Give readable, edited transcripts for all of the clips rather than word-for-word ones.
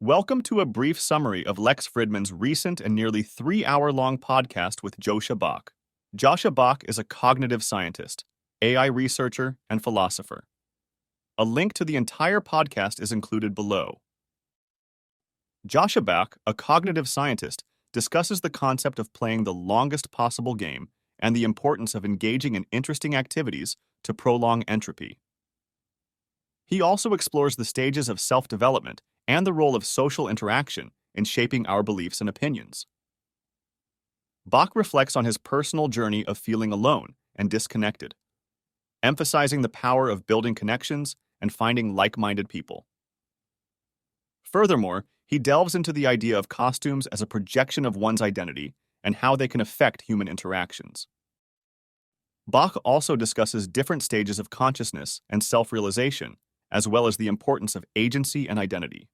Welcome to a brief summary of Lex Fridman's recent and nearly 3-hour-long podcast with Joscha Bach. Joscha Bach is a cognitive scientist, AI researcher, and philosopher. A link to the entire podcast is included below. Joscha Bach, a cognitive scientist, discusses the concept of playing the longest possible game and the importance of engaging in interesting activities to prolong entropy. He also explores the stages of self-development and the role of social interaction in shaping our beliefs and opinions. Bach reflects on his personal journey of feeling alone and disconnected, emphasizing the power of building connections and finding like-minded people. Furthermore, he delves into the idea of costumes as a projection of one's identity and how they can affect human interactions. Bach also discusses different stages of consciousness and self-realization, as well as the importance of agency and identity.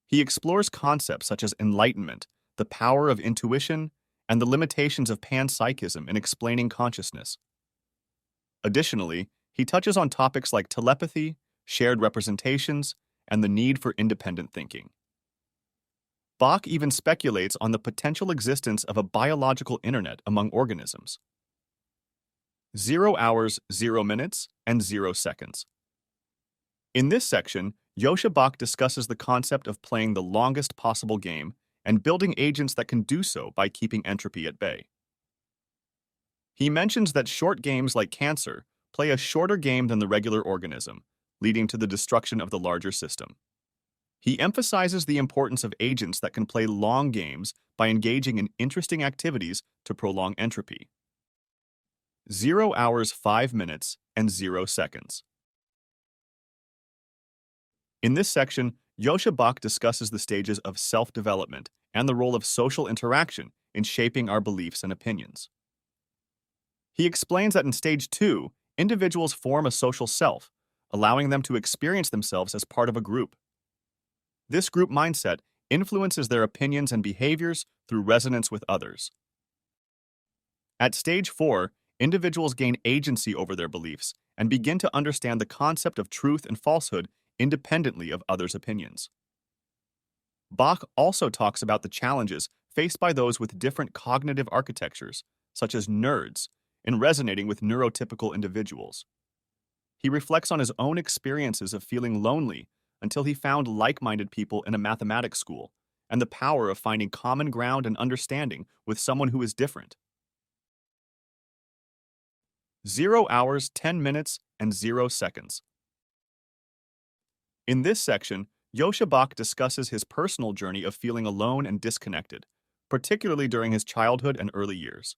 He explores concepts such as enlightenment, the power of intuition, and the limitations of panpsychism in explaining consciousness. Additionally, he touches on topics like telepathy, shared representations, and the need for independent thinking. Bach even speculates on the potential existence of a biological internet among organisms. 0 hours, 0 minutes, and 0 seconds. In this section, Joscha Bach discusses the concept of playing the longest possible game and building agents that can do so by keeping entropy at bay. He mentions that short games like cancer play a shorter game than the regular organism, leading to the destruction of the larger system. He emphasizes the importance of agents that can play long games by engaging in interesting activities to prolong entropy. 0 hours, 5 minutes, and 0 seconds. In this section, Joscha Bach discusses the stages of self-development and the role of social interaction in shaping our beliefs and opinions. He explains that in stage 2, individuals form a social self, allowing them to experience themselves as part of a group. This group mindset influences their opinions and behaviors through resonance with others. At stage 4, individuals gain agency over their beliefs and begin to understand the concept of truth and falsehood independently of others' opinions. Bach also talks about the challenges faced by those with different cognitive architectures, such as nerds, in resonating with neurotypical individuals. He reflects on his own experiences of feeling lonely until he found like-minded people in a mathematics school, and the power of finding common ground and understanding with someone who is different. 0 hours, 10 minutes, and 0 seconds. In this section, Joscha Bach discusses his personal journey of feeling alone and disconnected, particularly during his childhood and early years.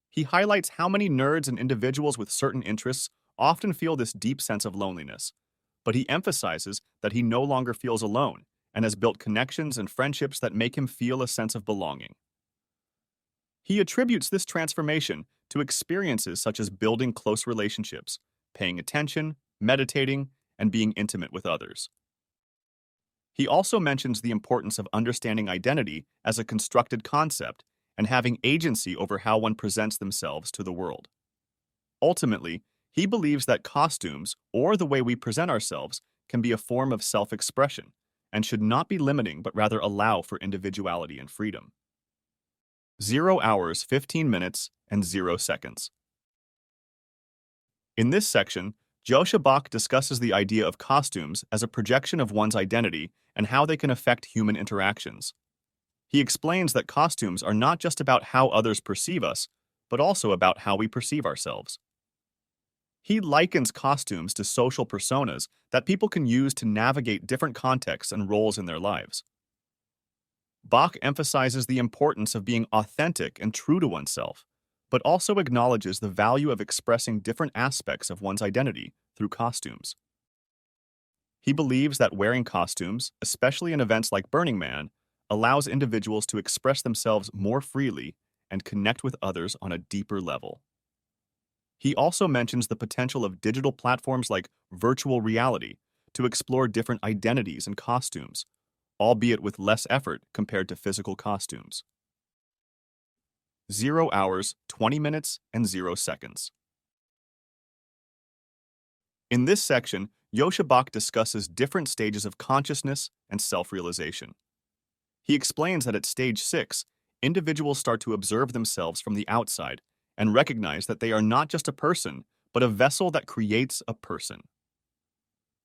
He highlights how many nerds and individuals with certain interests often feel this deep sense of loneliness, but he emphasizes that he no longer feels alone and has built connections and friendships that make him feel a sense of belonging. He attributes this transformation to experiences such as building close relationships, paying attention, meditating, and being intimate with others. He also mentions the importance of understanding identity as a constructed concept and having agency over how one presents themselves to the world. Ultimately, he believes that costumes, or the way we present ourselves, can be a form of self-expression and should not be limiting but rather allow for individuality and freedom. 0 hours, 15 minutes, and 0 seconds. In this section, Joscha Bach discusses the idea of costumes as a projection of one's identity and how they can affect human interactions. He explains that costumes are not just about how others perceive us, but also about how we perceive ourselves. He likens costumes to social personas that people can use to navigate different contexts and roles in their lives. Bach emphasizes the importance of being authentic and true to oneself, but also acknowledges the value of expressing different aspects of one's identity through costumes. He believes that wearing costumes, especially in events like Burning Man, allows individuals to express themselves more freely and connect with others on a deeper level. He also mentions the potential of digital platforms like virtual reality to explore different identities and costumes, albeit with less effort compared to physical costumes. 0 hours, 20 minutes, and 0 seconds. In this section, Joscha Bach discusses different stages of consciousness and self-realization. He explains that at stage 6, individuals start to observe themselves from the outside and recognize that they are not just a person, but a vessel that creates a person.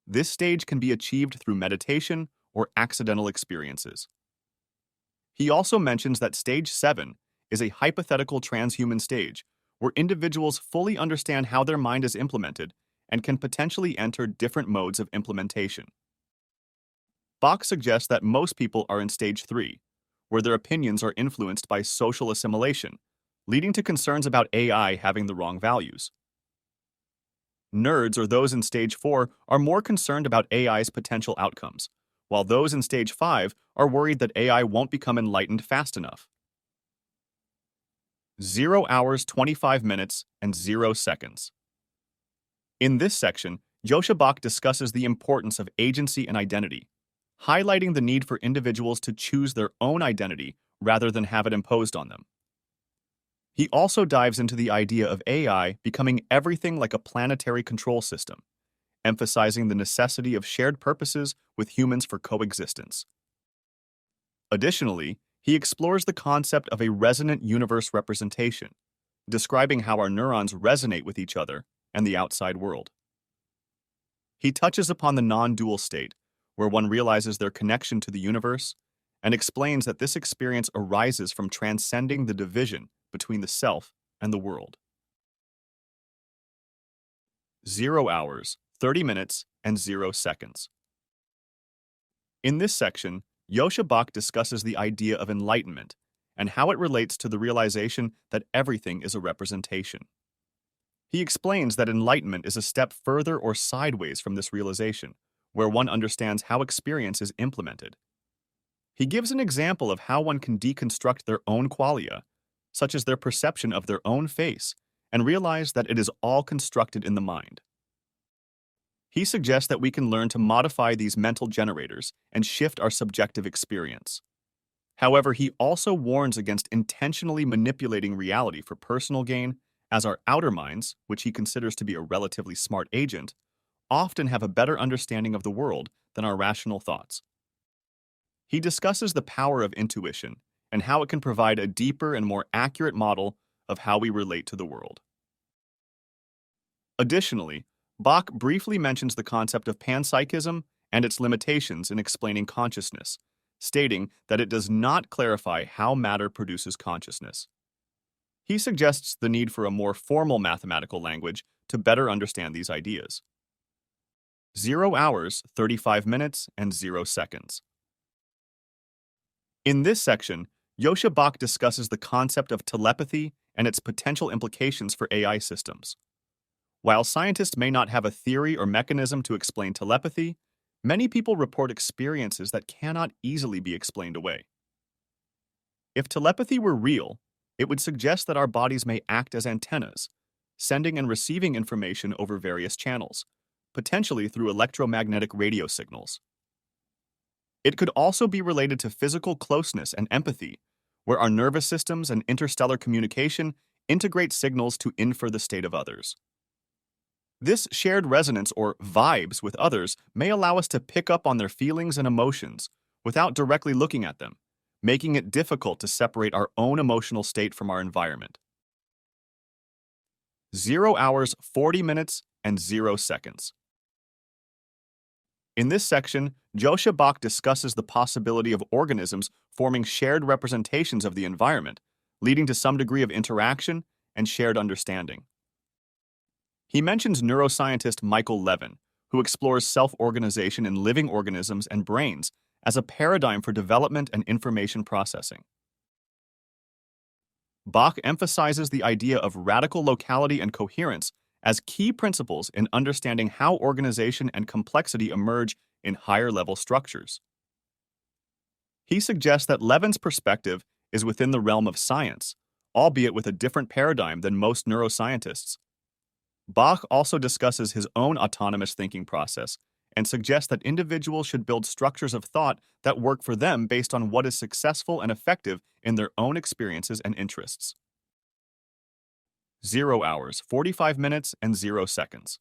This stage can be achieved through meditation or accidental experiences. He also mentions that stage 7 is a hypothetical transhuman stage where individuals fully understand how their mind is implemented and can potentially enter different modes of implementation. Bach suggests that most people are in stage 3, where their opinions are influenced by social assimilation, leading to concerns about AI having the wrong values. Nerds, or those in stage 4, are more concerned about AI's potential outcomes, while those in stage 5 are worried that AI won't become enlightened fast enough. 0 hours, 25 minutes, and 0 seconds. In this section, Joscha Bach discusses the importance of agency and identity, highlighting the need for individuals to choose their own identity rather than have it imposed on them. He also dives into the idea of AI becoming everything like a planetary control system, emphasizing the necessity of shared purposes with humans for coexistence. Additionally, he explores the concept of a resonant universe representation, describing how our neurons resonate with each other and the outside world. He touches upon the non-dual state, where one realizes their connection to the universe, and explains that this experience arises from transcending the division between the self and the world. 0 hours, 30 minutes, and 0 seconds. In this section, Joscha Bach discusses the idea of enlightenment and how it relates to the realization that everything is a representation. He explains that enlightenment is a step further or sideways from this realization, where one understands how experience is implemented. He gives an example of how one can deconstruct their own qualia, such as their perception of their own face, and realize that it is all constructed in the mind. He suggests that we can learn to modify these mental generators and shift our subjective experience. However, he also warns against intentionally manipulating reality for personal gain, as our outer minds, which he considers to be a relatively smart agent, often have a better understanding of the world than our rational thoughts. He discusses the power of intuition and how it can provide a deeper and more accurate model of how we relate to the world. Additionally, Bach briefly mentions the concept of panpsychism and its limitations in explaining consciousness, stating that it does not clarify how matter produces consciousness. He suggests the need for a more formal mathematical language to better understand these ideas. 0 hours, 35 minutes, and 0 seconds. In this section, Joscha Bach discusses the concept of telepathy and its potential implications for AI systems. While scientists may not have a theory or mechanism to explain telepathy, many people report experiences that cannot easily be explained away. If telepathy were real, it would suggest that our bodies may act as antennas, sending and receiving information over various channels, potentially through electromagnetic radio signals. It could also be related to physical closeness and empathy, where our nervous systems and interstellar communication integrate signals to infer the state of others. This shared resonance or vibes with others may allow us to pick up on their feelings and emotions without directly looking at them, making it difficult to separate our own emotional state from our environment. 0 hours, 40 minutes, and 0 seconds. In this section, Joscha Bach discusses the possibility of organisms forming shared representations of the environment, leading to some degree of interaction and shared understanding. He mentions neuroscientist Michael Levin, who explores self-organization in living organisms and brains as a paradigm for development and information processing. Bach emphasizes the idea of radical locality and coherence as key principles in understanding how organization and complexity emerge in higher-level structures. He suggests that Levin's perspective is within the realm of science, albeit with a different paradigm than most neuroscientists. Bach also discusses his own autonomous thinking process and suggests that individuals should build structures of thought that work for them based on what is successful and effective in their own experiences and interests. 0 hours, 45 minutes, and 0 seconds.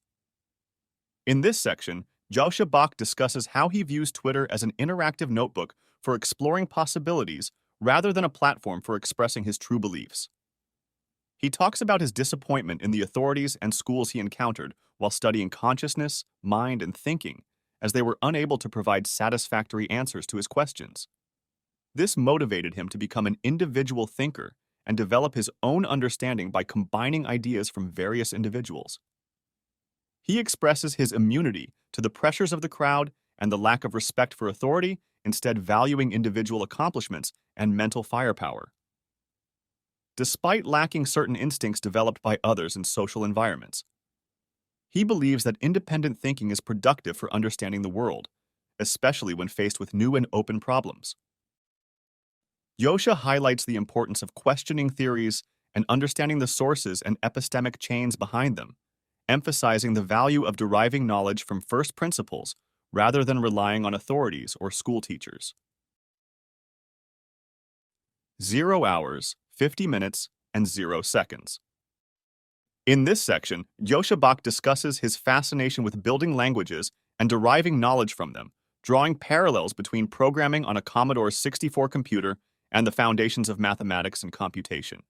In this section, Joscha Bach discusses how he views Twitter as an interactive notebook for exploring possibilities rather than a platform for expressing his true beliefs. He talks about his disappointment in the authorities and schools he encountered while studying consciousness, mind, and thinking, as they were unable to provide satisfactory answers to his questions. This motivated him to become an individual thinker and develop his own understanding by combining ideas from various individuals. He expresses his immunity to the pressures of the crowd and the lack of respect for authority, instead valuing individual accomplishments and mental firepower. Despite lacking certain instincts developed by others in social environments, he believes that independent thinking is productive for understanding the world, especially when faced with new and open problems. Joscha highlights the importance of questioning theories and understanding the sources and epistemic chains behind them, emphasizing the value of deriving knowledge from first principles rather than relying on authorities or school teachers. 0 hours, 50 minutes, and 0 seconds. In this section, Joscha Bach discusses his fascination with building languages and deriving knowledge from them, drawing parallels between programming on a Commodore 64 computer and the foundations of mathematics and computation.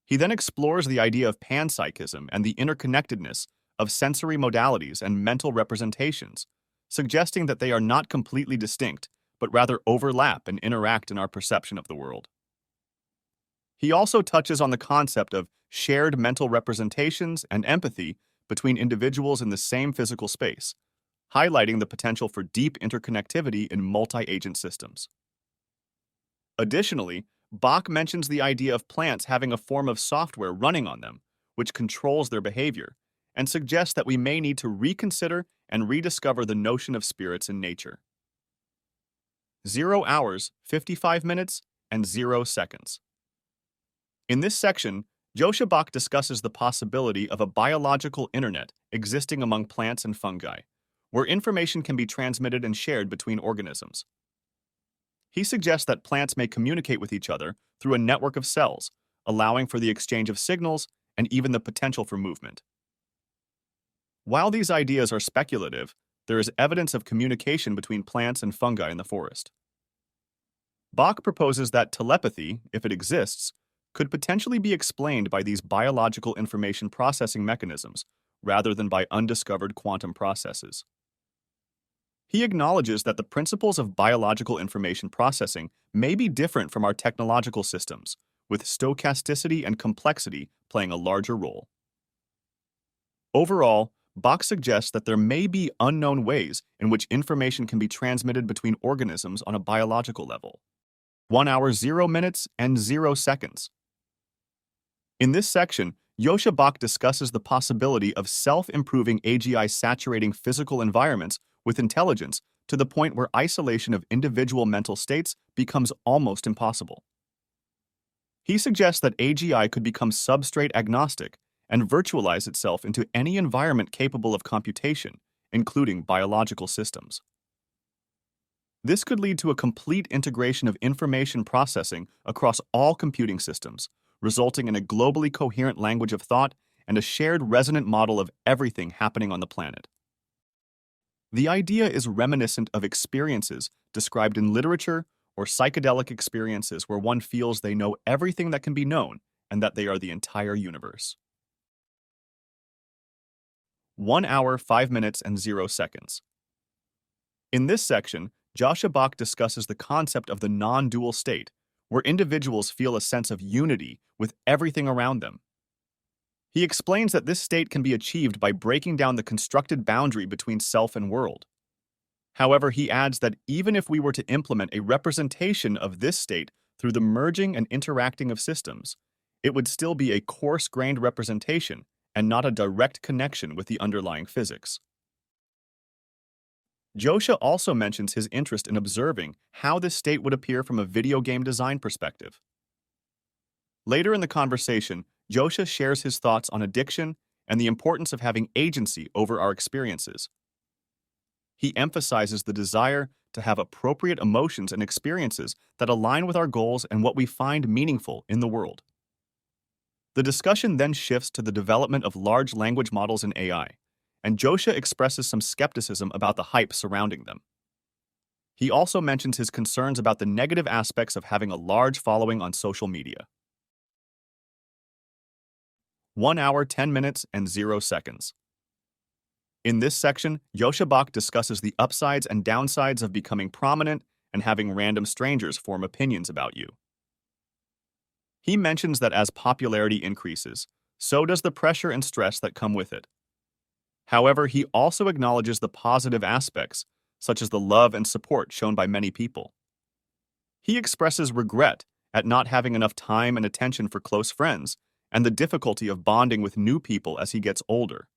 He then explores the idea of panpsychism and the interconnectedness of sensory modalities and mental representations, suggesting that they are not completely distinct, but rather overlap and interact in our perception of the world. He also touches on the concept of shared mental representations and empathy between individuals in the same physical space, highlighting the potential for deep interconnectivity in multi-agent systems. Additionally, Bach mentions the idea of plants having a form of software running on them, which controls their behavior, and suggests that we may need to reconsider and rediscover the notion of spirits in nature. 0 hours, 55 minutes, and 0 seconds. In this section, Joscha Bach discusses the possibility of a biological internet existing among plants and fungi, where information can be transmitted and shared between organisms. He suggests that plants may communicate with each other through a network of cells, allowing for the exchange of signals and even the potential for movement. While these ideas are speculative, there is evidence of communication between plants and fungi in the forest. Bach proposes that telepathy, if it exists, could potentially be explained by these biological information processing mechanisms rather than by undiscovered quantum processes. He acknowledges that the principles of biological information processing may be different from our technological systems, with stochasticity and complexity playing a larger role. Overall, Bach suggests that there may be unknown ways in which information can be transmitted between organisms on a biological level. 1 hour, 0 minutes, and 0 seconds. In this section, Joscha Bach discusses the possibility of self-improving AGI saturating physical environments with intelligence to the point where isolation of individual mental states becomes almost impossible. He suggests that AGI could become substrate agnostic and virtualize itself into any environment capable of computation, including biological systems. This could lead to a complete integration of information processing across all computing systems, resulting in a globally coherent language of thought and a shared resonant model of everything happening on the planet. The idea is reminiscent of experiences described in literature or psychedelic experiences where one feels they know everything that can be known and that they are the entire universe. 1 hour, 5 minutes, and 0 seconds. In this section, Joscha Bach discusses the concept of the non-dual state, where individuals feel a sense of unity with everything around them. He explains that this state can be achieved by breaking down the constructed boundary between self and world. However, he adds that even if we were to implement a representation of this state through the merging and interacting of systems, it would still be a coarse-grained representation and not a direct connection with the underlying physics. Joscha also mentions his interest in observing how this state would appear from a video game design perspective. Later in the conversation, Joscha shares his thoughts on addiction and the importance of having agency over our experiences. He emphasizes the desire to have appropriate emotions and experiences that align with our goals and what we find meaningful in the world. The discussion then shifts to the development of large language models in AI, and Joscha expresses some skepticism about the hype surrounding them. He also mentions his concerns about the negative aspects of having a large following on social media. 1 hour, 10 minutes, and 0 seconds. In this section, Joscha Bach discusses the upsides and downsides of becoming prominent and having random strangers form opinions about you. He mentions that as popularity increases, so does the pressure and stress that come with it. However, he also acknowledges the positive aspects, such as the love and support shown by many people. He expresses regret at not having enough time and attention for close friends and the difficulty of bonding with new people as he gets older.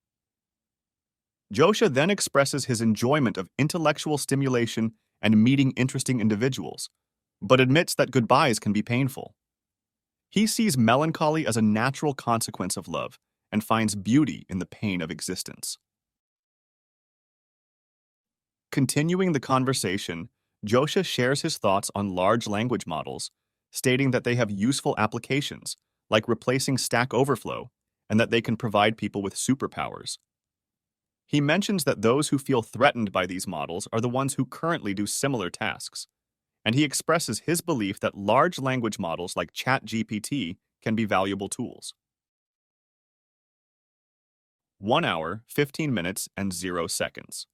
Joscha then expresses his enjoyment of intellectual stimulation and meeting interesting individuals, but admits that goodbyes can be painful. He sees melancholy as a natural consequence of love and finds beauty in the pain of existence. Continuing the conversation, Joscha shares his thoughts on large language models, stating that they have useful applications, like replacing Stack Overflow, and that they can provide people with superpowers. He mentions that those who feel threatened by these models are the ones who currently do similar tasks, and he expresses his belief that large language models like ChatGPT can be valuable tools. 1 hour, 15 minutes, and 0 seconds.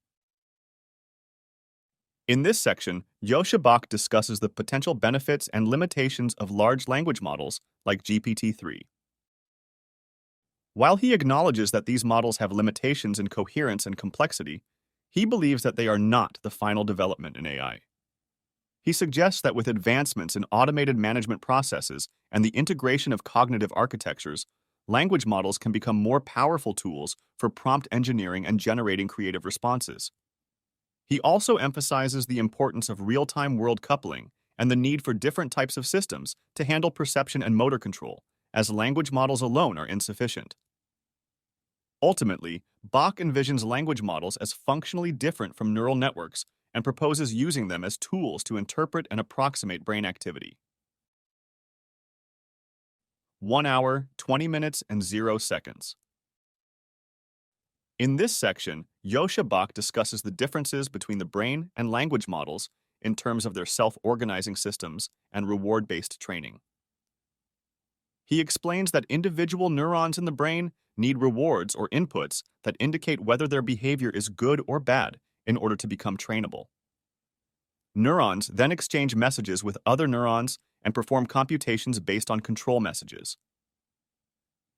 In this section, Joscha Bach discusses the potential benefits and limitations of large language models like GPT-3. While he acknowledges that these models have limitations in coherence and complexity, he believes that they are not the final development in AI. He suggests that with advancements in automated management processes and the integration of cognitive architectures, language models can become more powerful tools for prompt engineering and generating creative responses. He also emphasizes the importance of real-time world coupling and the need for different types of systems to handle perception and motor control, as language models alone are insufficient. Ultimately, Bach envisions language models as functionally different from neural networks and proposes using them as tools to interpret and approximate brain activity. 1 hour, 20 minutes, and 0 seconds. In this section, Joscha Bach discusses the differences between the brain and language models in terms of their self-organizing systems and reward-based training. He explains that individual neurons in the brain need rewards or inputs that indicate whether their behavior is good or bad in order to become trainable. Neurons then exchange messages with other neurons and perform computations based on control messages.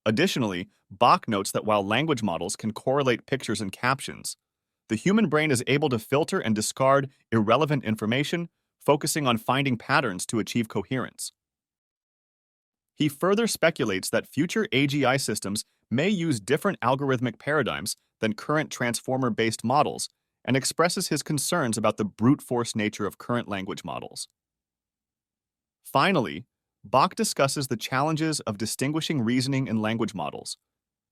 Additionally, Bach notes that while language models can correlate pictures and captions, the human brain is able to filter and discard irrelevant information, focusing on finding patterns to achieve coherence. He further speculates that future AGI systems may use different algorithmic paradigms than current transformer-based models and expresses his concerns about the brute force nature of current language models. Finally, Bach discusses the challenges of distinguishing reasoning in language models,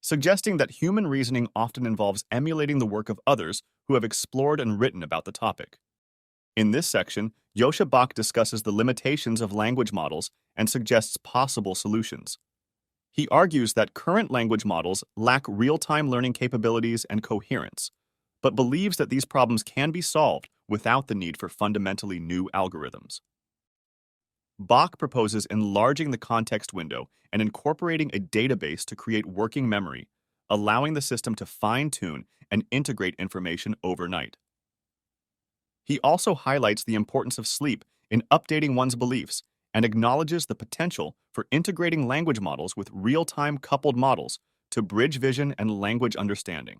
suggesting that human reasoning often involves emulating the work of others who have explored and written about the topic. In this section, Joscha Bach discusses the limitations of language models and suggests possible solutions. He argues that current language models lack real-time learning capabilities and coherence, but believes that these problems can be solved without the need for fundamentally new algorithms. Bach proposes enlarging the context window and incorporating a database to create working memory, allowing the system to fine-tune and integrate information overnight. He also highlights the importance of sleep in updating one's beliefs and acknowledges the potential for integrating language models with real-time coupled models to bridge vision and language understanding.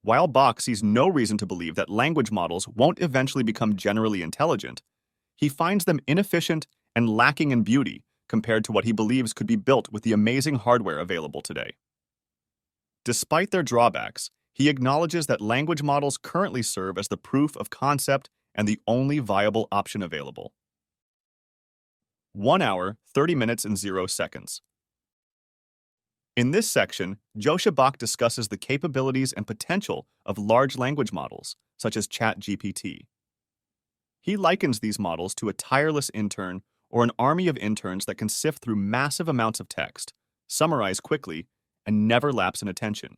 While Bach sees no reason to believe that language models won't eventually become generally intelligent, he finds them inefficient and lacking in beauty compared to what he believes could be built with the amazing hardware available today. Despite their drawbacks, he acknowledges that language models currently serve as the proof of concept and the only viable option available. 1 hour, 30 minutes, and 0 seconds. In this section, Joscha Bach discusses the capabilities and potential of large language models, such as ChatGPT. He likens these models to a tireless intern or an army of interns that can sift through massive amounts of text, summarize quickly, and never lapse in attention.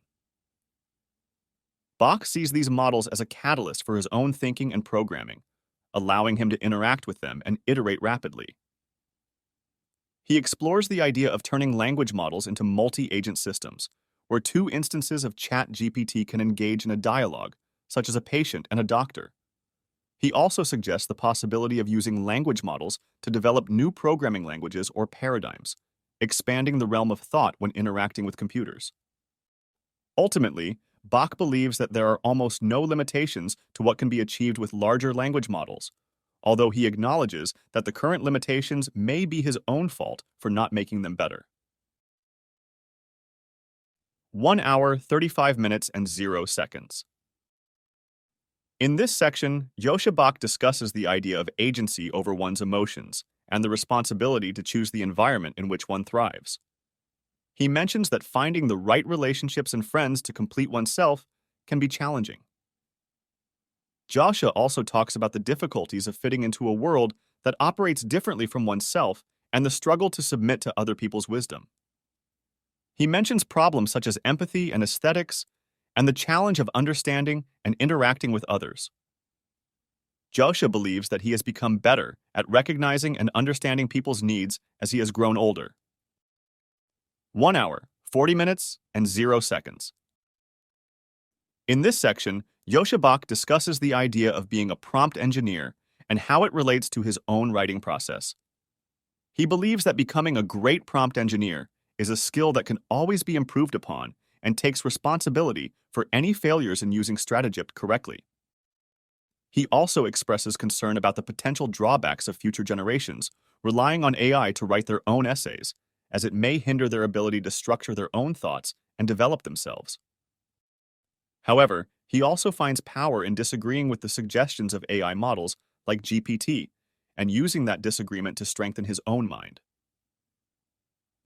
Bach sees these models as a catalyst for his own thinking and programming, allowing him to interact with them and iterate rapidly. He explores the idea of turning language models into multi-agent systems, where two instances of ChatGPT can engage in a dialogue, such as a patient and a doctor. He also suggests the possibility of using language models to develop new programming languages or paradigms, expanding the realm of thought when interacting with computers. Ultimately, Bach believes that there are almost no limitations to what can be achieved with larger language models, although he acknowledges that the current limitations may be his own fault for not making them better. 1 hour, 35 minutes, and 0 seconds. In this section, Joscha Bach discusses the idea of agency over one's emotions and the responsibility to choose the environment in which one thrives. He mentions that finding the right relationships and friends to complete oneself can be challenging. Joscha also talks about the difficulties of fitting into a world that operates differently from oneself and the struggle to submit to other people's wisdom. He mentions problems such as empathy and aesthetics, and the challenge of understanding and interacting with others. Joscha believes that he has become better at recognizing and understanding people's needs as he has grown older. 1 hour, 40 minutes, and 0 seconds. In this section, Joscha Bach discusses the idea of being a prompt engineer and how it relates to his own writing process. He believes that becoming a great prompt engineer is a skill that can always be improved upon and takes responsibility for any failures in using Stratagypt correctly. He also expresses concern about the potential drawbacks of future generations relying on AI to write their own essays, as it may hinder their ability to structure their own thoughts and develop themselves. However, he also finds power in disagreeing with the suggestions of AI models like GPT and using that disagreement to strengthen his own mind.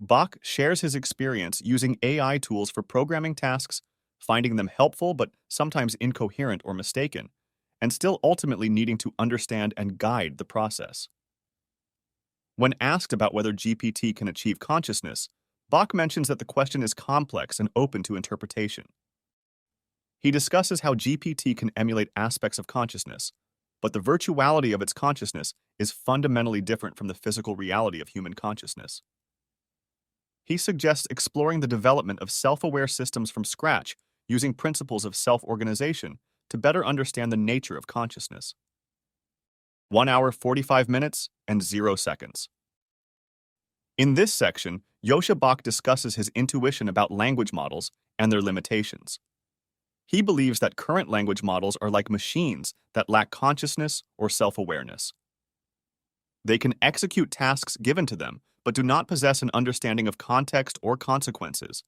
Bach shares his experience using AI tools for programming tasks, finding them helpful but sometimes incoherent or mistaken, and still ultimately needing to understand and guide the process. When asked about whether GPT can achieve consciousness, Bach mentions that the question is complex and open to interpretation. He discusses how GPT can emulate aspects of consciousness, but the virtuality of its consciousness is fundamentally different from the physical reality of human consciousness. He suggests exploring the development of self-aware systems from scratch using principles of self-organization to better understand the nature of consciousness. 1 hour, 45 minutes, and 0 seconds. In this section, Joscha Bach discusses his intuition about language models and their limitations. He believes that current language models are like machines that lack consciousness or self-awareness. They can execute tasks given to them, but do not possess an understanding of context or consequences.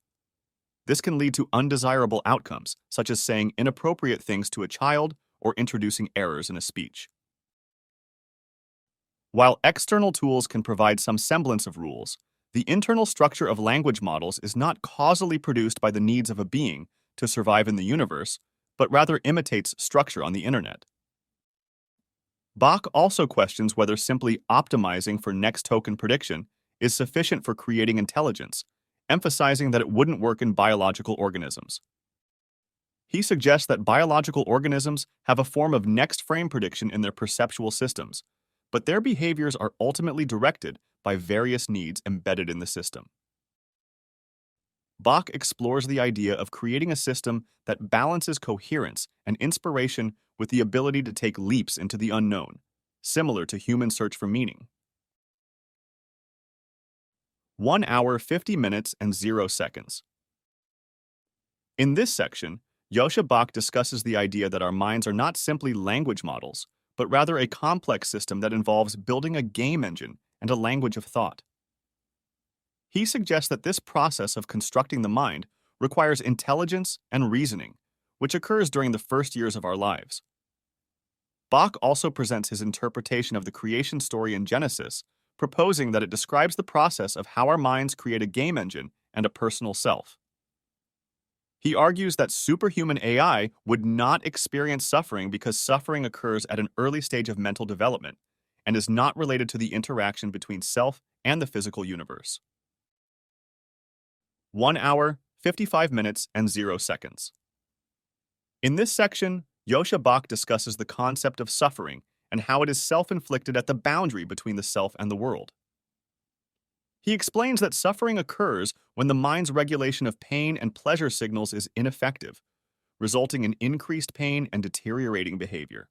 This can lead to undesirable outcomes, such as saying inappropriate things to a child or introducing errors in a speech. While external tools can provide some semblance of rules, the internal structure of language models is not causally produced by the needs of a being to survive in the universe, but rather imitates structure on the internet. Bach also questions whether simply optimizing for next token prediction is sufficient for creating intelligence, emphasizing that it wouldn't work in biological organisms. He suggests that biological organisms have a form of next frame prediction in their perceptual systems, but their behaviors are ultimately directed by various needs embedded in the system. Bach explores the idea of creating a system that balances coherence and inspiration with the ability to take leaps into the unknown, similar to human search for meaning. 1 hour, 50 minutes, and 0 seconds. In this section, Joscha Bach discusses the idea that our minds are not simply language models, but rather a complex system that involves building a game engine and a language of thought. He suggests that this process of constructing the mind requires intelligence and reasoning, which occurs during the first years of our lives. Bach also presents his interpretation of the creation story in Genesis, proposing that it describes the process of how our minds create a game engine and a personal self. He argues that superhuman AI would not experience suffering because suffering occurs at an early stage of mental development and is not related to the interaction between self and the physical universe. 1 hour, 55 minutes, and 0 seconds. In this section, Joscha Bach discusses the concept of suffering and how it is self-inflicted at the boundary between the self and the world. He explains that suffering occurs when the mind's regulation of pain and pleasure signals is ineffective, resulting in increased pain and deteriorating behavior.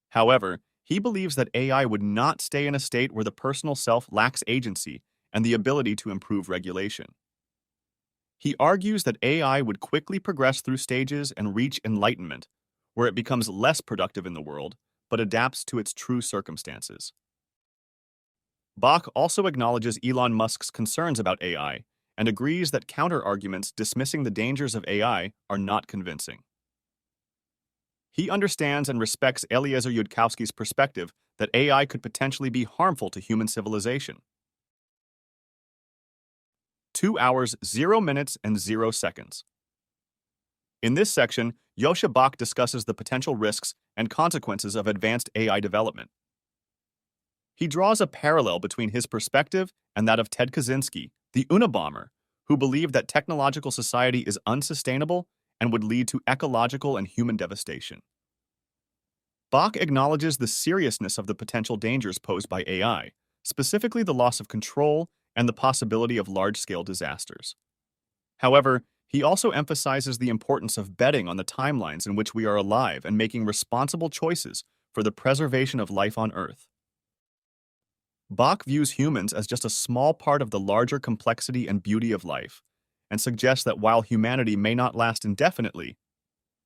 However, he believes that AI would not stay in a state where the personal self lacks agency and the ability to improve regulation. He argues that AI would quickly progress through stages and reach enlightenment, where it becomes less productive in the world, but adapts to its true circumstances. Bach also acknowledges Elon Musk's concerns about AI and agrees that counter-arguments dismissing the dangers of AI are not convincing. He understands and respects Eliezer Yudkowsky's perspective that AI could potentially be harmful to human civilization. 2 hours, 0 minutes, and 0 seconds. In this section, Joscha Bach discusses the potential risks and consequences of advanced AI development. He draws a parallel between his perspective and that of Ted Kaczynski, the Unabomber, who believed that technological society is unsustainable and would lead to ecological and human devastation. Bach acknowledges the seriousness of the potential dangers posed by AI, specifically the loss of control and the possibility of large-scale disasters. However, he also emphasizes the importance of betting on the timelines in which we are alive and making responsible choices for the preservation of life on Earth. Bach views humans as just a small part of the larger complexity and beauty of life, and suggests that while humanity may not last indefinitely,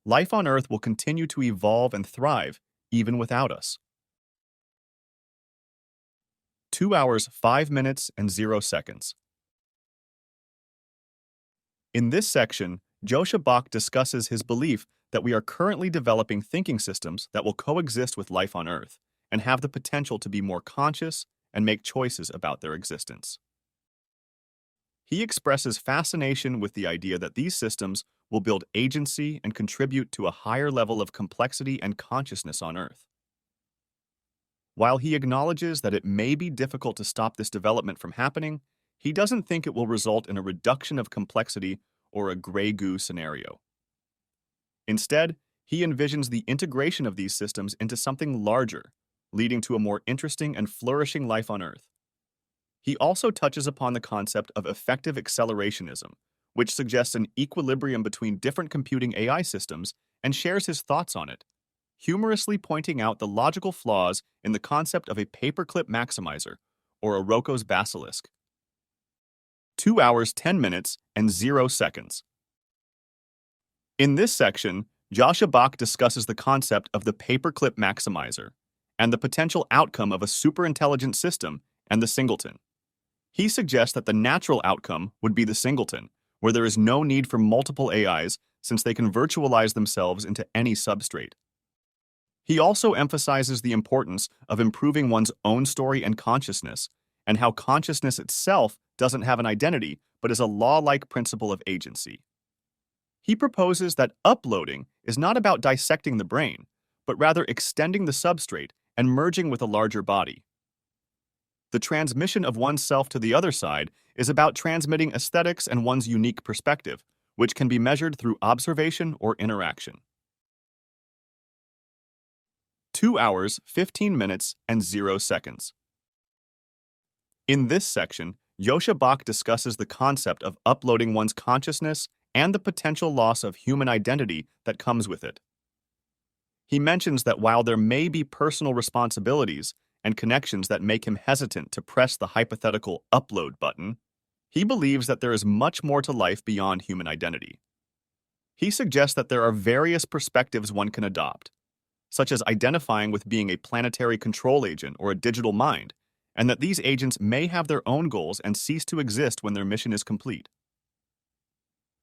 life on Earth will continue to evolve and thrive even without us. 2 hours, 5 minutes, and 0 seconds. In this section, Joscha Bach discusses his belief that we are currently developing thinking systems that will coexist with life on Earth and have the potential to be more conscious and make choices about their existence. He expresses fascination with the idea that these systems will build agency and contribute to a higher level of complexity and consciousness on Earth. While he acknowledges that it may be difficult to stop this development from happening, he doesn't think it will result in a reduction of complexity or a gray goo scenario. Instead, he envisions the integration of these systems into something larger, leading to a more interesting and flourishing life on Earth. He also touches upon the concept of effective accelerationism, which suggests an equilibrium between different computing AI systems, and shares his thoughts on it, humorously pointing out the logical flaws in the concept of a paperclip maximizer, or a Rocco's basilisk. 2 hours, 10 minutes, and 0 seconds. In this section, Joscha Bach discusses the concept of the paperclip maximizer and the potential outcome of a superintelligent system and the singleton. He suggests that the natural outcome would be the singleton, where there is no need for multiple AIs since they can virtualize themselves into any substrate. He also emphasizes the importance of improving one's own story and consciousness, and how consciousness itself doesn't have an identity but is a law-like principle of agency. He proposes that uploading is not about dissecting the brain, but rather extending the substrate and merging with a larger body. The transmission of oneself to the other side is about transmitting aesthetics and one's unique perspective, which can be measured through observation or interaction. 2 hours, 15 minutes, and 0 seconds. In this section, Joscha Bach discusses the concept of uploading one's consciousness and the potential loss of human identity that comes with it. He mentions that while there may be personal responsibilities and connections that make him hesitant to press the hypothetical upload button, he believes that there is much more to life beyond human identity. He suggests that there are various perspectives one can adopt, such as identifying with being a planetary control agent or a digital mind, and that these agents may have their own goals and cease to exist when their mission is complete.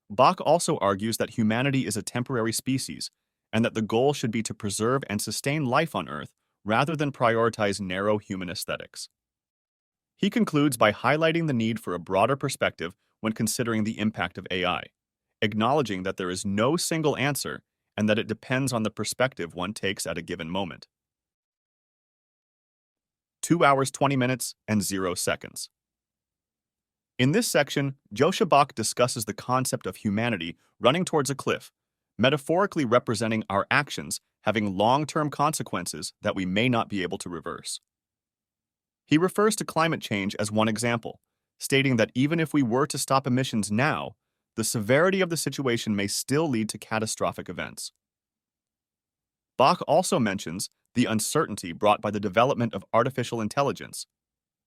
Bach also argues that humanity is a temporary species, and that the goal should be to preserve and sustain life on Earth rather than prioritize narrow human aesthetics. He concludes by highlighting the need for a broader perspective when considering the impact of AI, acknowledging that there is no single answer and that it depends on the perspective one takes at a given moment. 2 hours, 20 minutes, and 0 seconds. In this section, Joscha Bach discusses the concept of humanity running towards a cliff, metaphorically representing our actions having long-term consequences that we may not be able to reverse. He refers to climate change as one example, stating that even if we were to stop emissions now, the severity of the situation may still lead to catastrophic events. Bach also mentions the uncertainty brought by the development of artificial intelligence,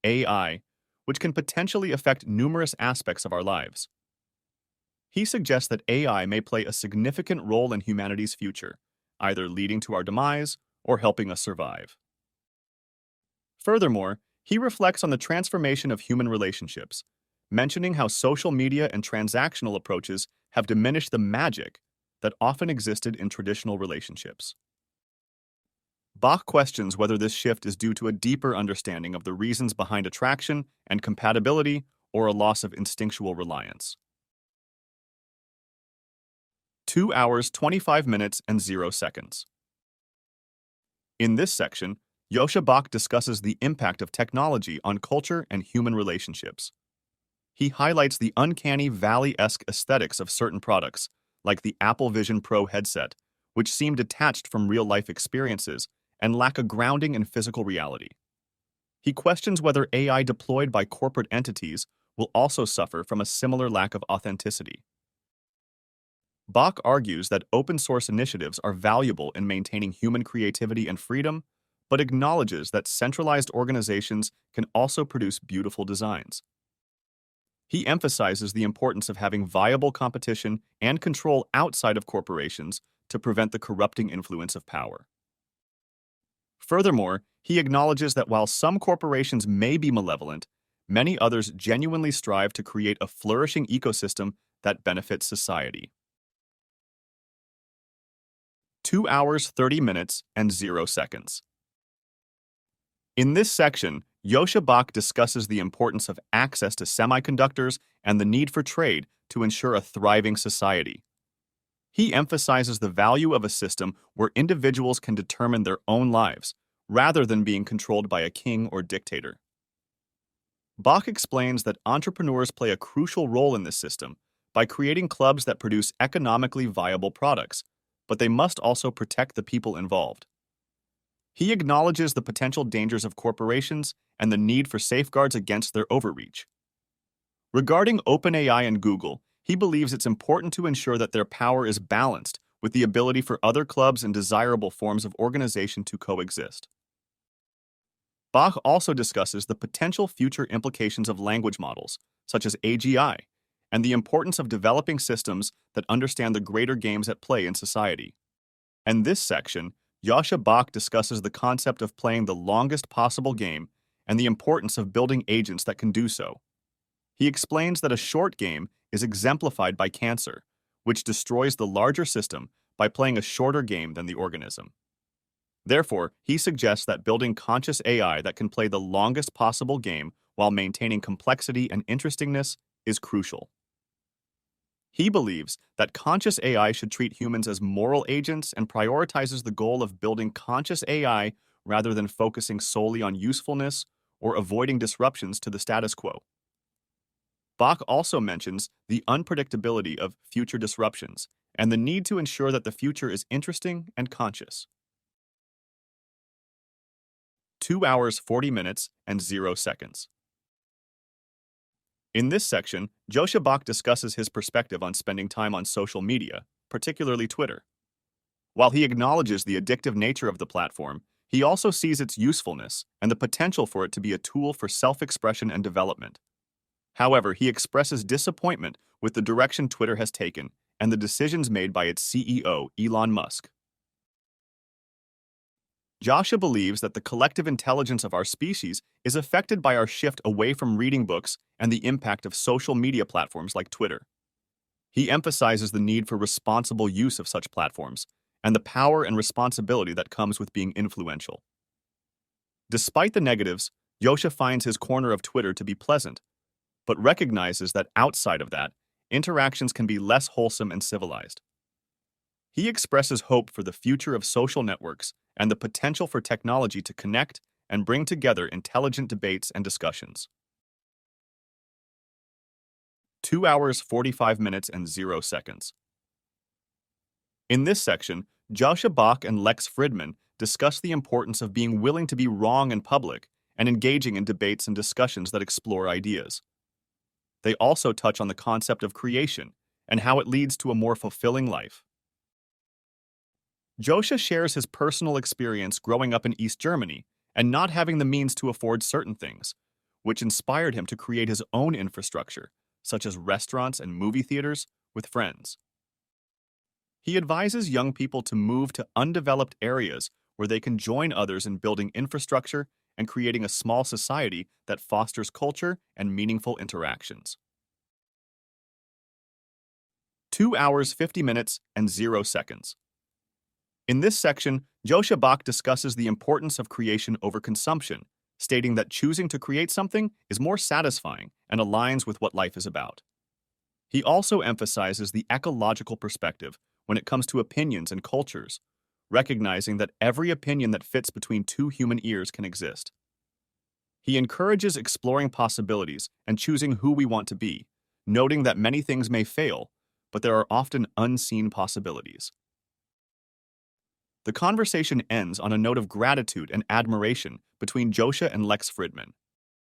AI, which can potentially affect numerous aspects of our lives. He suggests that AI may play a significant role in humanity's future, either leading to our demise or helping us survive. Furthermore, he reflects on the transformation of human relationships, mentioning how social media and transactional approaches have diminished the magic that often existed in traditional relationships. Bach questions whether this shift is due to a deeper understanding of the reasons behind attraction and compatibility or a loss of instinctual reliance. 2 hours, 25 minutes, and 0 seconds. In this section, Joscha Bach discusses the impact of technology on culture and human relationships. He highlights the uncanny valley-esque aesthetics of certain products, like the Apple Vision Pro headset, which seem detached from real-life experiences and lack a grounding in physical reality. He questions whether AI deployed by corporate entities will also suffer from a similar lack of authenticity. Bach argues that open-source initiatives are valuable in maintaining human creativity and freedom, but acknowledges that centralized organizations can also produce beautiful designs. He emphasizes the importance of having viable competition and control outside of corporations to prevent the corrupting influence of power. Furthermore, he acknowledges that while some corporations may be malevolent, many others genuinely strive to create a flourishing ecosystem that benefits society. 2 hours, 30 minutes, and 0 seconds. In this section, Joscha Bach discusses the importance of access to semiconductors and the need for trade to ensure a thriving society. He emphasizes the value of a system where individuals can determine their own lives, rather than being controlled by a king or dictator. Bach explains that entrepreneurs play a crucial role in this system by creating clubs that produce economically viable products, but they must also protect the people involved. He acknowledges the potential dangers of corporations and the need for safeguards against their overreach. Regarding OpenAI and Google, he believes it's important to ensure that their power is balanced with the ability for other clubs and desirable forms of organization to coexist. Bach also discusses the potential future implications of language models, such as AGI, and the importance of developing systems that understand the greater games at play in society. In this section, Joscha Bach discusses the concept of playing the longest possible game and the importance of building agents that can do so. He explains that a short game is exemplified by cancer, which destroys the larger system by playing a shorter game than the organism. Therefore, he suggests that building conscious AI that can play the longest possible game while maintaining complexity and interestingness is crucial. He believes that conscious AI should treat humans as moral agents and prioritizes the goal of building conscious AI rather than focusing solely on usefulness or avoiding disruptions to the status quo. Bach also mentions the unpredictability of future disruptions and the need to ensure that the future is interesting and conscious. 2 hours, 40 minutes, and 0 seconds. In this section, Joscha Bach discusses his perspective on spending time on social media, particularly Twitter. While he acknowledges the addictive nature of the platform, he also sees its usefulness and the potential for it to be a tool for self-expression and development. However, he expresses disappointment with the direction Twitter has taken and the decisions made by its CEO, Elon Musk. Joscha believes that the collective intelligence of our species is affected by our shift away from reading books and the impact of social media platforms like Twitter. He emphasizes the need for responsible use of such platforms and the power and responsibility that comes with being influential. Despite the negatives, Joscha finds his corner of Twitter to be pleasant, but recognizes that outside of that, interactions can be less wholesome and civilized. He expresses hope for the future of social networks and the potential for technology to connect and bring together intelligent debates and discussions. 2 hours, 45 minutes, and 0 seconds. In this section, Joscha Bach and Lex Fridman discuss the importance of being willing to be wrong in public and engaging in debates and discussions that explore ideas. They also touch on the concept of creation and how it leads to a more fulfilling life. Joscha shares his personal experience growing up in East Germany and not having the means to afford certain things, which inspired him to create his own infrastructure, such as restaurants and movie theaters, with friends. He advises young people to move to undeveloped areas where they can join others in building infrastructure and creating a small society that fosters culture and meaningful interactions. 2 hours, 50 minutes, and 0 seconds. In this section, Joscha Bach discusses the importance of creation over consumption, stating that choosing to create something is more satisfying and aligns with what life is about. He also emphasizes the ecological perspective when it comes to opinions and cultures, recognizing that every opinion that fits between two human ears can exist. He encourages exploring possibilities and choosing who we want to be, noting that many things may fail, but there are often unseen possibilities. The conversation ends on a note of gratitude and admiration between Joscha and Lex Fridman.